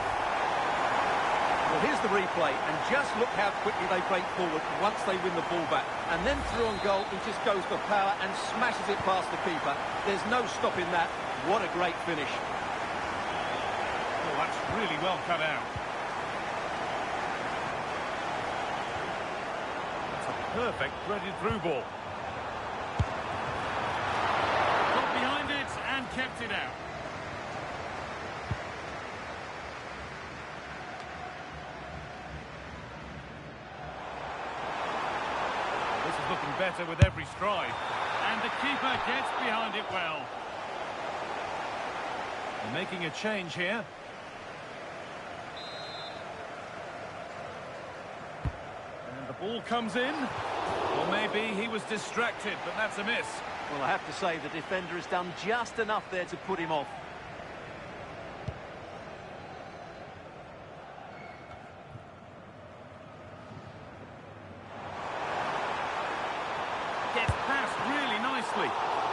Well, here's the replay, and just look how quickly they break forward once they win the ball back. And then through on goal, he just goes for power and smashes it past the keeper. There's no stopping that. What a great finish. Oh, that's really well cut out. perfect threaded through ball. Got behind it and kept it out. This is looking better with every stride. And the keeper gets behind it well. They're making a change here. And the ball comes in. Or maybe he was distracted, but that's a miss. Well, I have to say the defender has done just enough there to put him off. Gets past really nicely.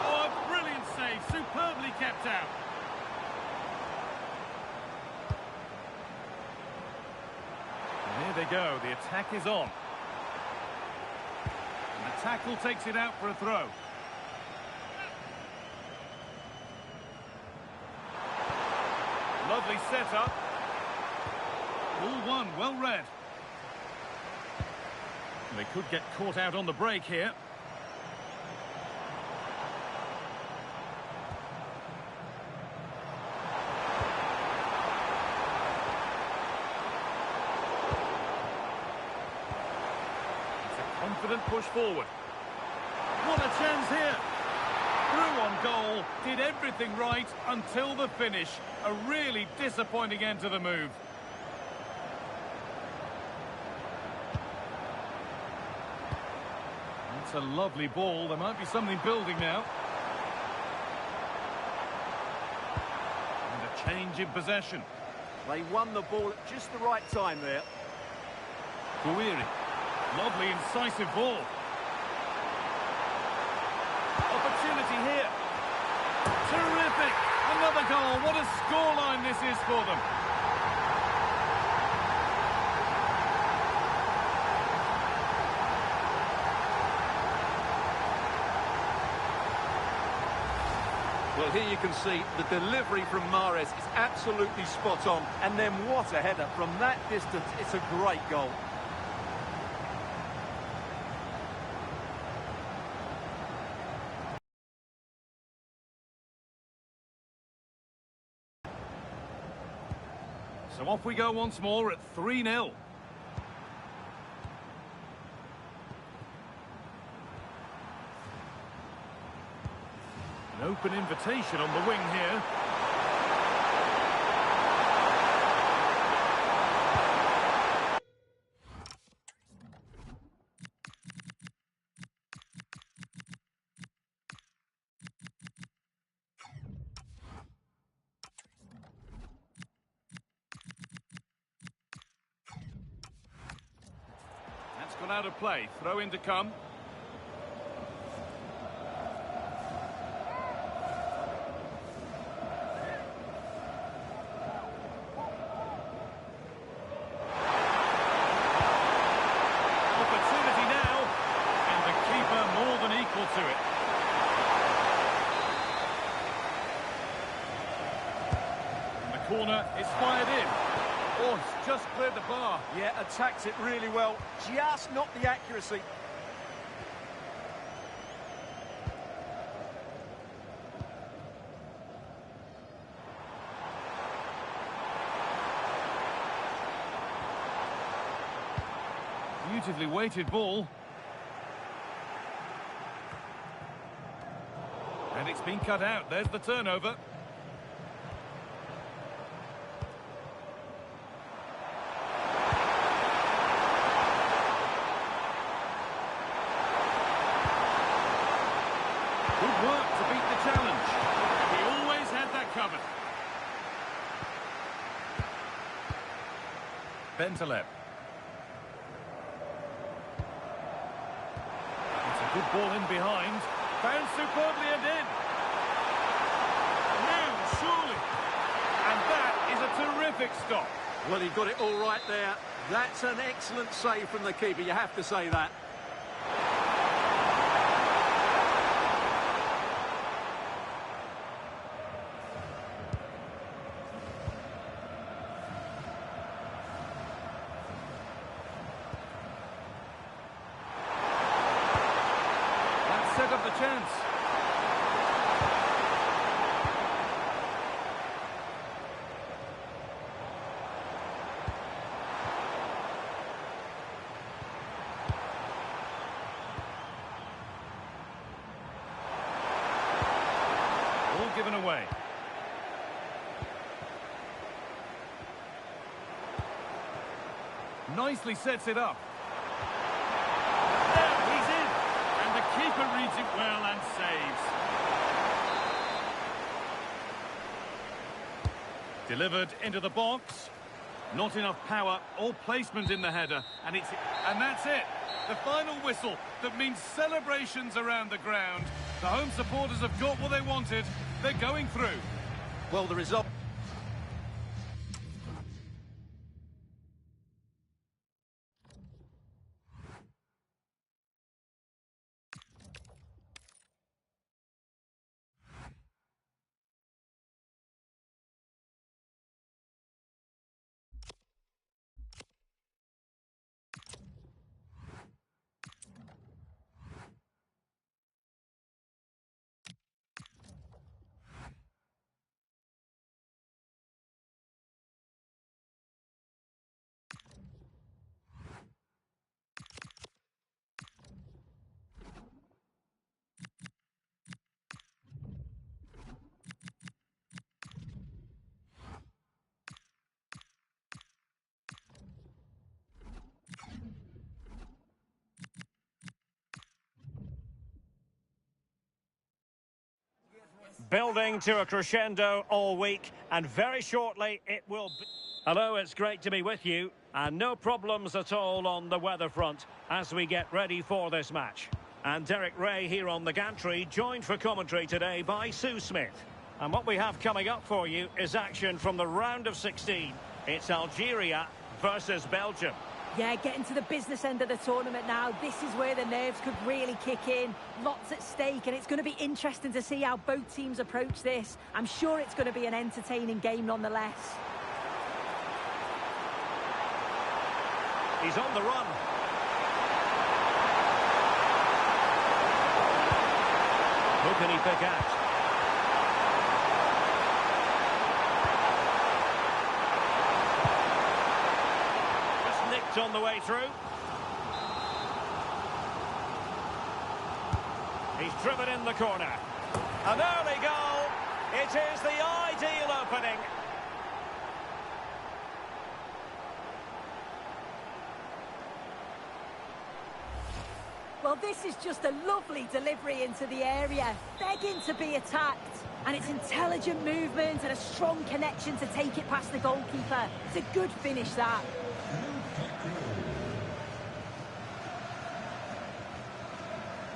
Oh, a brilliant save. Superbly kept out. And here they go. The attack is on. And the tackle takes it out for a throw. Lovely setup. All one, well read. They could get caught out on the break here. Confident push forward. What a chance here. Through on goal, did everything right until the finish. A really disappointing end to the move. That's a lovely ball. There might be something building now. And a change in possession. They won the ball at just the right time there. Guiri. Lovely, incisive ball. Opportunity here. Terrific. Another goal. What a scoreline this is for them. Well, here you can see the delivery from Mahrez is absolutely spot on. And then what a header. From that distance, it's a great goal. So off we go once more at 3-0. An open invitation on the wing here. Gone out of play. Throw in to come. Opportunity now. And the keeper more than equal to it. And the corner is fired in. Oh, it's just cleared the bar. Yeah, attacks it really well. Just not the accuracy. Beautifully weighted ball. And it's been cut out. There's the turnover. Good work to beat the challenge. He always had that covered. Bentaleb. It's a good ball in behind. Found superbly and in. Now, surely. And that is a terrific stop. Well, he got it all right there. That's an excellent save from the keeper, you have to say that. set up the chance. All given away. Nicely sets it up. There, he's in. And the keeper reads it well and saves. Delivered into the box. Not enough power or placement in the header. And that's it. The final whistle that means celebrations around the ground. The home supporters have got what they wanted. They're going through. Well, the result... Building to a crescendo all week, and very shortly it will be... Hello, it's great to be with you, and no problems at all on the weather front as we get ready for this match. And Derek Ray here on the gantry, joined for commentary today by Sue Smith. And what we have coming up for you is action from the round of 16. It's Algeria versus Belgium. Yeah, getting to the business end of the tournament now. This is where the nerves could really kick in. Lots at stake, and it's going to be interesting to see how both teams approach this. I'm sure it's going to be an entertaining game nonetheless. He's on the run. Who can he pick out? On the way through. He's driven in the corner. An early goal. It is the ideal opening. Well, this is just a lovely delivery into the area, begging to be attacked. And it's intelligent movement and a strong connection to take it past the goalkeeper. It's a good finish, that.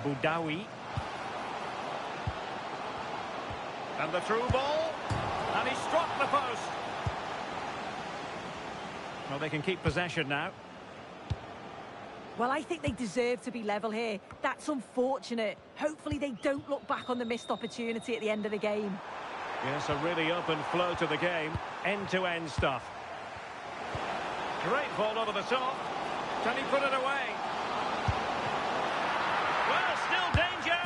Boudaoui. And the through ball. And he struck the post. Well, they can keep possession now. Well, I think they deserve to be level here. That's unfortunate. Hopefully they don't look back on the missed opportunity at the end of the game. Yes, a really open flow to the game. End-to-end stuff. Great ball over the top. Can he put it away? Well, still danger.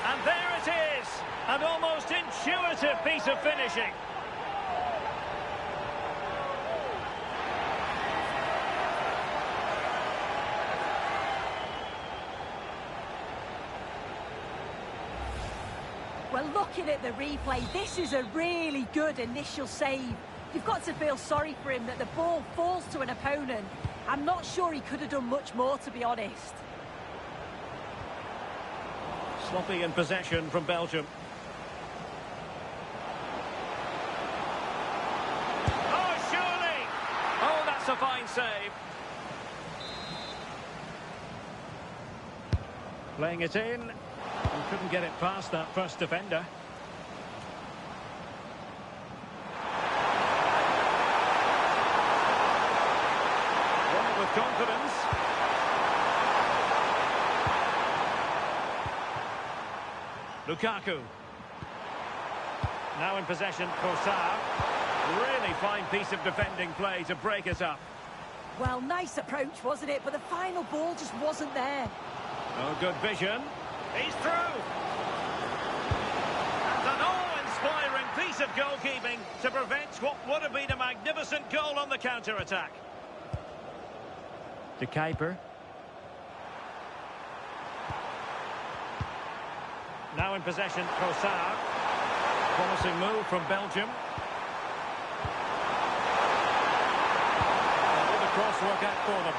And there it is. An almost intuitive piece of finishing. Well, looking at the replay, this is a really good initial save. You've got to feel sorry for him that the ball falls to an opponent. I'm not sure he could have done much more, to be honest. Sloppy in possession from Belgium. Oh, surely! Oh, that's a fine save. Playing it in. And couldn't get it past that first defender. One with confidence. Lukaku. Now in possession, Kossar. Really fine piece of defending play to break us up. Well, nice approach, wasn't it? But the final ball just wasn't there. Oh, good vision. He's through. And an awe-inspiring piece of goalkeeping to prevent what would have been a magnificent goal on the counter-attack. De Kuiper. Now in possession, Trossard. Promising move from Belgium. Will the cross work out for them?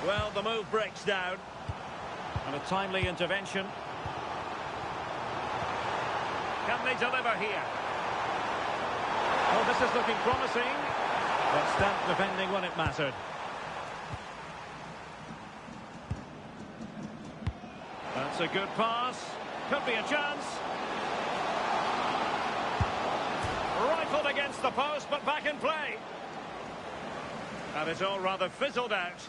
Well, the move breaks down. And a timely intervention. Can they deliver here? Oh, this is looking promising. But stamp defending when it mattered. That's a good pass. Could be a chance. Rifled against the post, but back in play. And it's all rather fizzled out.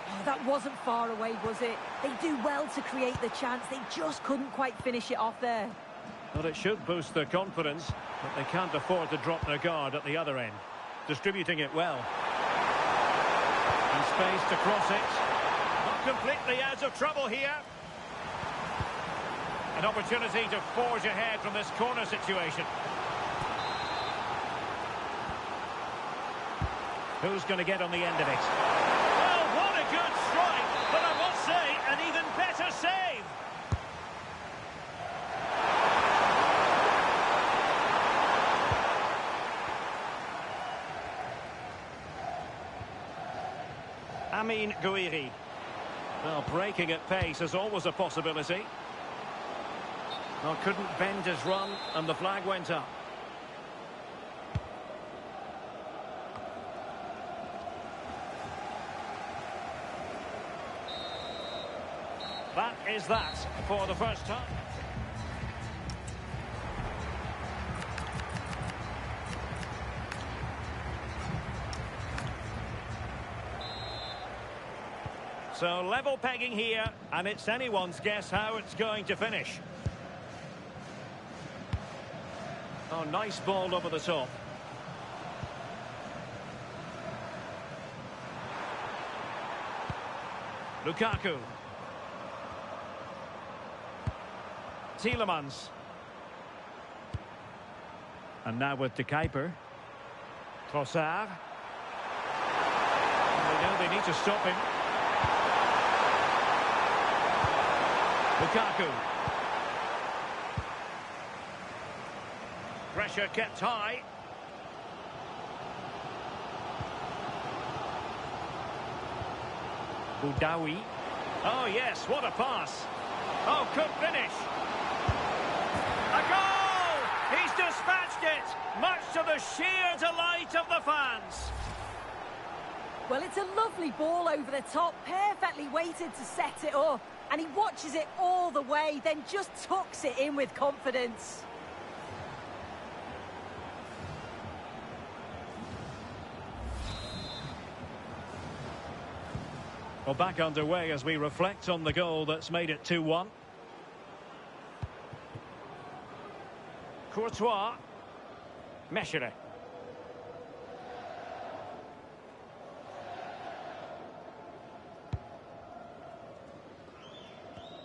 Oh, that wasn't far away, was it? They do well to create the chance. They just couldn't quite finish it off there. Well, it should boost their confidence, but they can't afford to drop their guard at the other end. Distributing it well. And space to cross it. Not completely out of trouble here. An opportunity to forge ahead from this corner situation. Who's going to get on the end of it? Well, what a good strike, but I must say, an even better save. Amin Gouiri. Well, breaking at pace is always a possibility. Well, couldn't bend his run, and the flag went up. That is that for the first time. So level pegging here, and it's anyone's guess how it's going to finish. Oh, nice ball over the top. Lukaku. Tielemans. And now with De Kuiper. Trossard. They know they need to stop him. Lukaku. Pressure kept high. Boudaoui. Oh yes, what a pass. Oh, could finish. A goal! He's dispatched it, much to the sheer delight of the fans. Well, it's a lovely ball over the top, perfectly weighted to set it up. And he watches it all the way, then just tucks it in with confidence. Well, back underway as we reflect on the goal that's made it 2-1. Courtois. Meshere.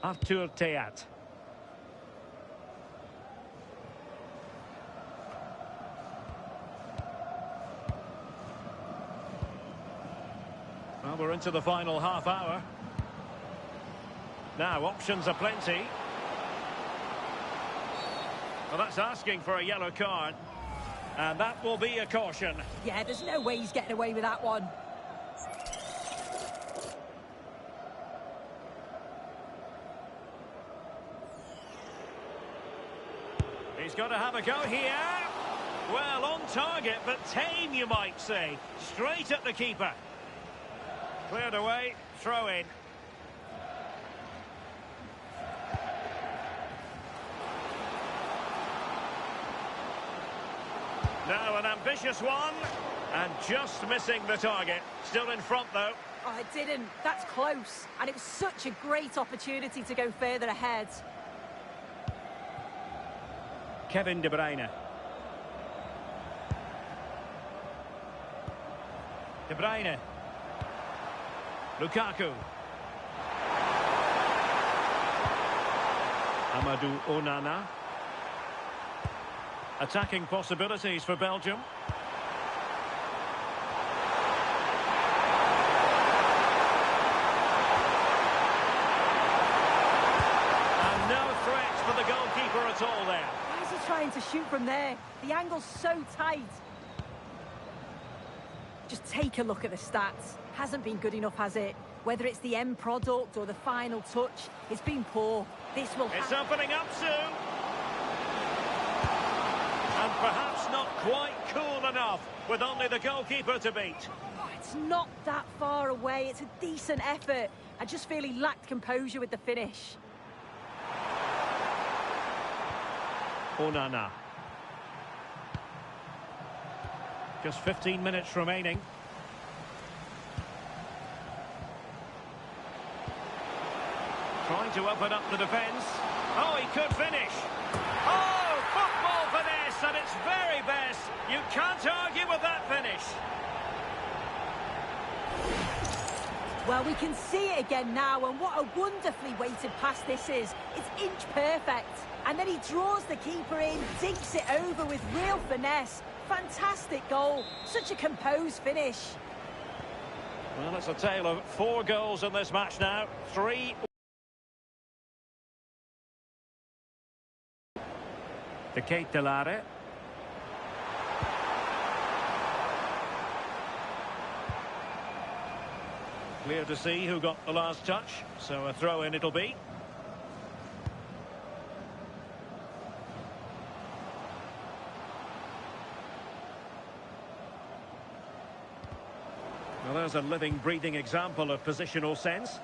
Arthur Theat. Well, we're into the final half hour. Now, options are plenty. Well, that's asking for a yellow card. And that will be a caution. Yeah, there's no way he's getting away with that one. He's got to have a go here. Well, on target, but tame, you might say. Straight at the keeper. Cleared away, throw in. Now an ambitious one, and just missing the target. Still in front, though. Oh, it didn't. That's close. And it was such a great opportunity to go further ahead. Kevin De Bruyne. De Bruyne. Lukaku. Amadou Onana. Attacking possibilities for Belgium. And no threat for the goalkeeper at all there. Why is he trying to shoot from there? The angle's so tight. Just take a look at the stats. Hasn't been good enough, has it? Whether it's the end product or the final touch, it's been poor. This will It's opening up soon. And perhaps not quite cool enough with only the goalkeeper to beat. Oh, it's not that far away. It's a decent effort. I just feel he lacked composure with the finish. Onana. Just 15 minutes remaining. Trying to open up the defence. Oh, he could finish. Oh, football finesse at its very best. You can't argue with that finish. Well, we can see it again now, and what a wonderfully weighted pass this is. It's inch perfect. And then he draws the keeper in, dinks it over with real finesse. Fantastic goal. Such a composed finish. Well, it's a tale of 4 goals in this match now. 3. De Ketelare. Clear to see who got the last touch, so a throw in it'll be. Well, there's a living, breathing example of positional sense.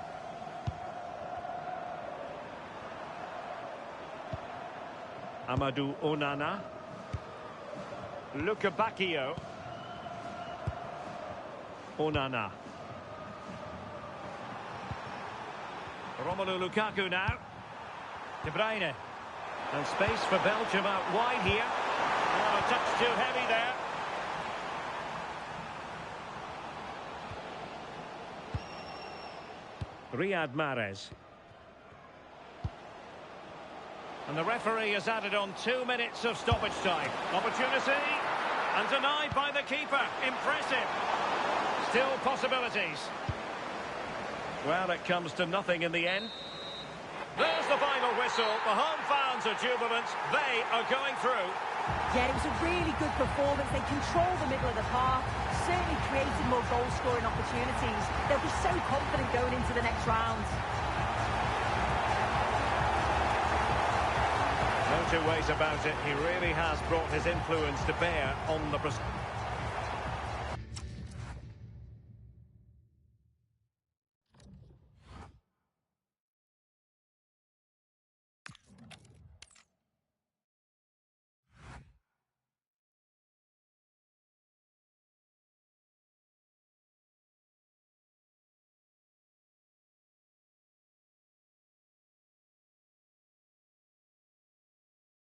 Amadou Onana. Lukebakio. Onana. Romelu Lukaku now. De Bruyne. And space for Belgium out wide here. Oh, a touch too heavy there. Riyad Mahrez. And the referee has added on 2 minutes of stoppage time. Opportunity. And denied by the keeper. Impressive. Still possibilities. Well, it comes to nothing in the end. There's the final whistle. The home fans are jubilant. They are going through. Yeah, it was a really good performance. They controlled the middle of the park, certainly created more goal-scoring opportunities. They'll be so confident going into the next round. No two ways about it. He really has brought his influence to bear on the...